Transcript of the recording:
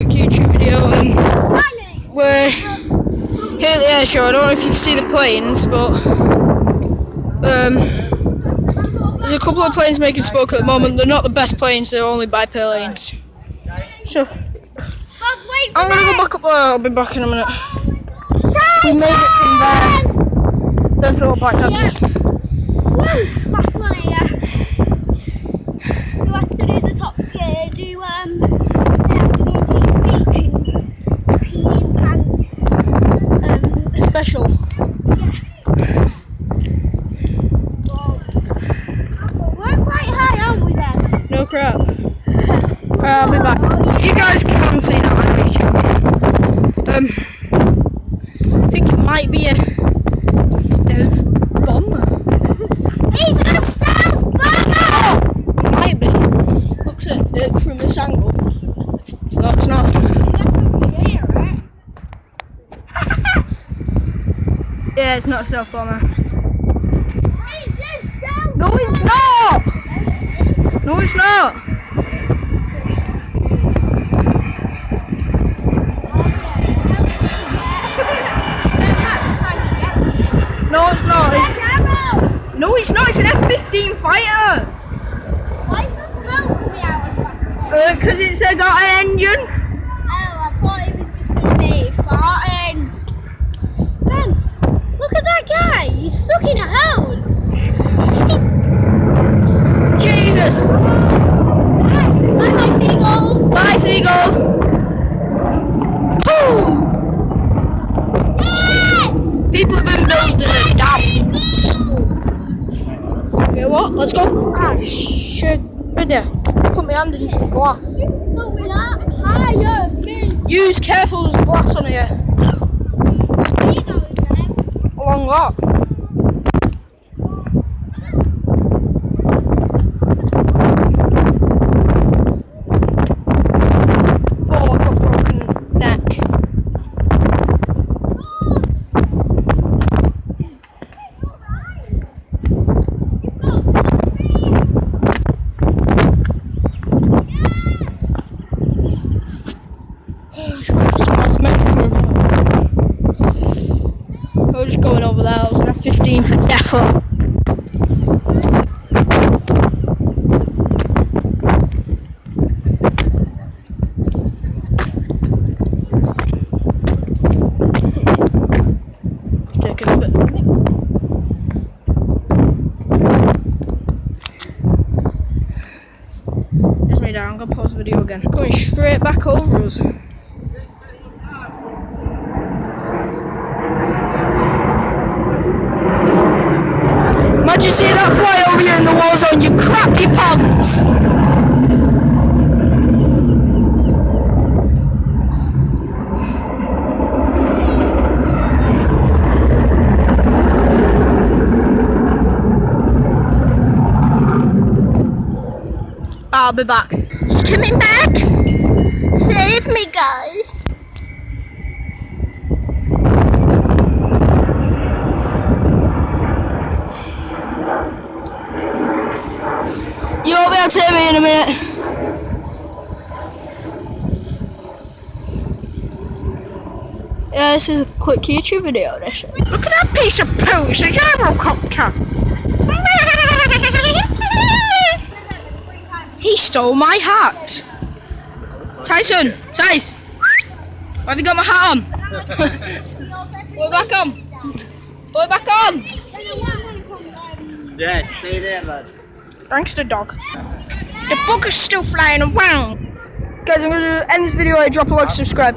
YouTube video, and we're here at the air show. I don't know if you can see the planes, but there's a couple of planes making smoke at the moment. They're not the best planes, they're only biplanes. So I'm gonna go back up there. I'll be back in a minute. We made it from there. There's a little black dog. Yeah. Woo! Last one here. Who has to do the top gear? They have to do speech and peeing pants. Special. Yeah. Wow. We're quite high, aren't we then? No crap. I'll be back. You guys can see that on YouTube. I think it might be a bomber. It's a stealth bomber! It might be. Looks at it from this angle. No, it's not. Yeah, it's not a stealth bomber. It's a stealth No, it's not! No, it's not! No, it's not. No, it's not. It's an F-15 fighter. Why is the smoke coming out of the back of it? Because it's got an engine. Oh, I thought it was just going to be farting. Ben, look at that guy. He's stuck in a hole. Jesus. Bye, seagull. Bye, seagull. Pooh. Dad! People have been building a dam. Seagulls! You know what? Let's go. Ah, shit. Put my hand in some glass. No, we're not higher. Use careful, there's glass on here. Seagulls, man. Along what? For a broken neck. We're just going over there. It was an F-15 for defo. Taking a bit. There's me down. I'm gonna pause the video again. Going straight back over us. Imagine seeing that fly over you in the war zone, you crappy pants! I'll be back. She's coming back. Save me, guys. You'll be able to hear me in a minute. Yeah, this is a quick YouTube video. This. Look at that piece of poo. It's a gyrocopter. He stole my hat. Tyson, Tice, why have you got my hat on? Put it back on. Put it back on. Yeah, stay there, lad. Thanks to dog. The bug is still flying around. Guys, I'm going to end this video. Drop a like, subscribe.